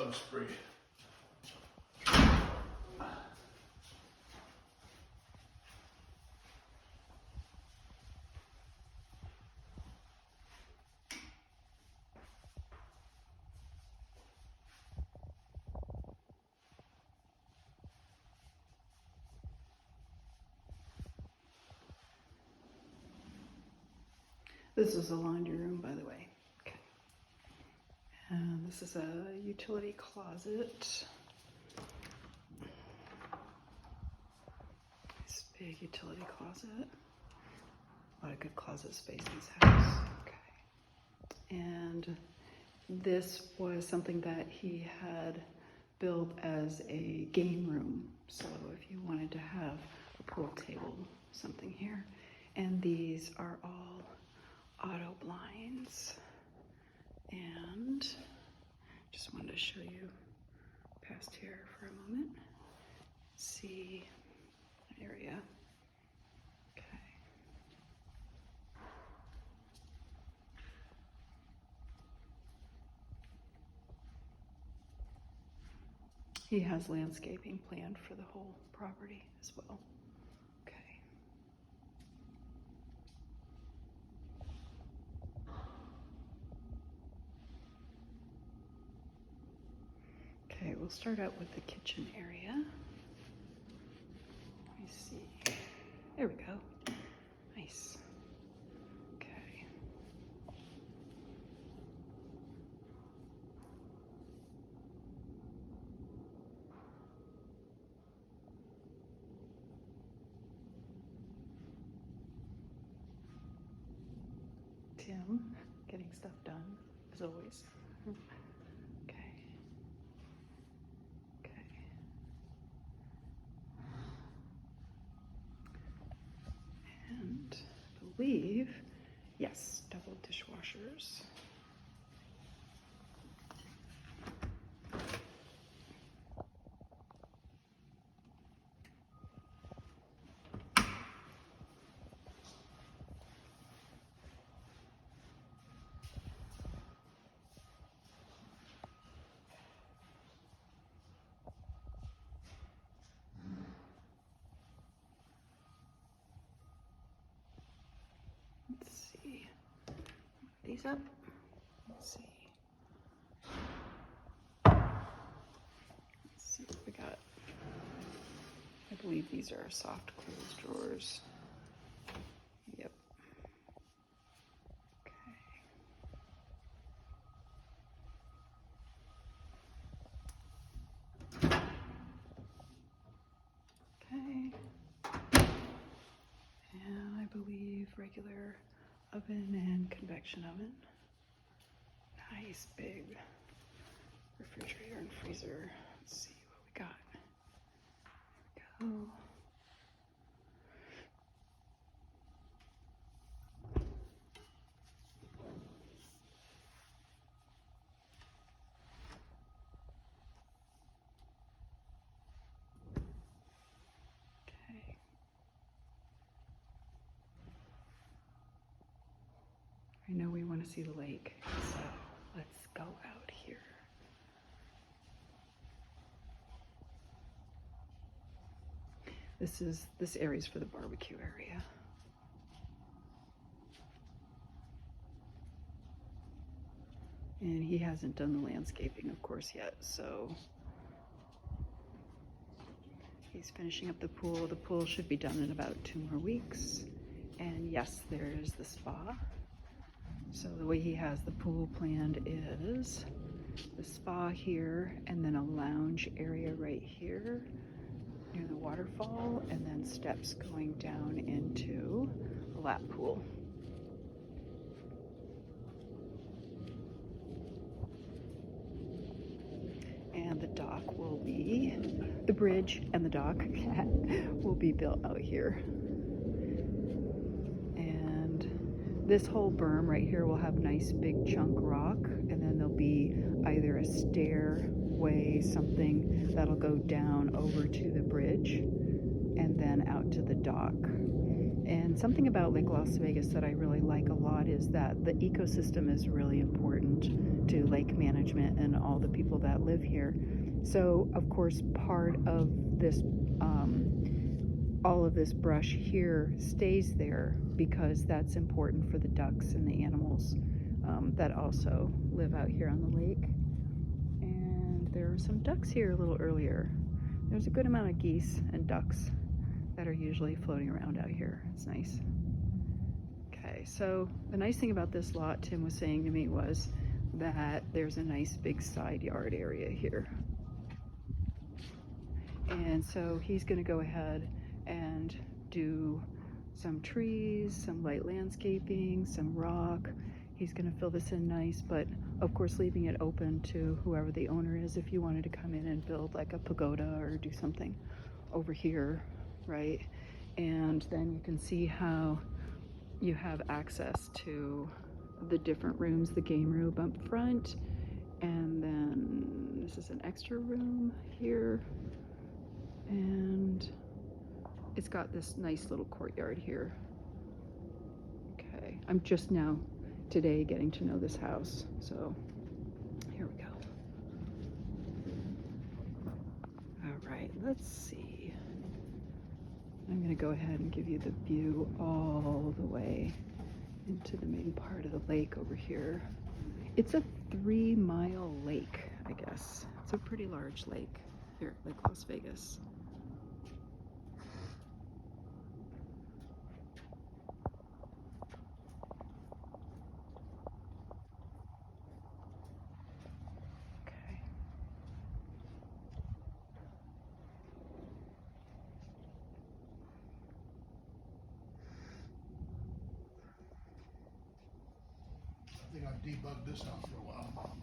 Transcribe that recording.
sun spray. This is a laundry room, by the way. Okay. And this is a utility closet. This big utility closet. A lot of good closet space in this house. Okay. And this was something that he had built as a game room. So if you wanted to have a pool table, something here. And these are all auto blinds, and just wanted to show you past here for a moment. See an area. Okay. He has landscaping planned for the whole property as well. Okay, we'll start out with the kitchen area. Let me see. There we go. Nice. Okay. Tim, getting stuff done, as always. Believe, yes, double dishwashers. These up. Let's see. Let's see what we got. I believe these are soft close drawers. Yep. Okay. Okay. And I believe regular oven and convection oven. Nice big refrigerator and freezer. Let's see what we got. There we go. I know we want to see the lake, so let's go out here. This area is for the barbecue area. And he hasn't done the landscaping, of course, yet, so he's finishing up the pool. The pool should be done in about 2 more weeks. And yes, there's the spa. So the way he has the pool planned is the spa here, and then a lounge area right here near the waterfall, and then steps going down into a lap pool. And the dock will be, the bridge and the dock will be built out here. This whole berm right here will have nice big chunk rock, and then there'll be either a stairway, something that'll go down over to the bridge and then out to the dock. And something about Lake Las Vegas that I really like a lot is that the ecosystem is really important to lake management and all the people that live here. So, of course, part of this, all of this brush here stays there because that's important for the ducks and the animals that also live out here on the lake. And there were some ducks here a little earlier. There's a good amount of geese and ducks that are usually floating around out here. It's nice. Okay, so the nice thing about this lot, Tim was saying to me, was that there's a nice big side yard area here. And so he's gonna go ahead and do some trees, some light landscaping, some rock. He's gonna fill this in nice, but of course leaving it open to whoever the owner is if you wanted to come in and build like a pagoda or do something over here, right? And then you can see how you have access to the different rooms, the game room up front, and then this is an extra room here, and it's got this nice little courtyard here. Okay, I'm just now today getting to know this house, so here we go. All right, let's see. I'm gonna go ahead and give you the view all the way into the main part of the lake over here. It's a 3-mile lake, I guess. It's a pretty large lake here at Lake Las Vegas. Okay. I think I've debugged this house for a while.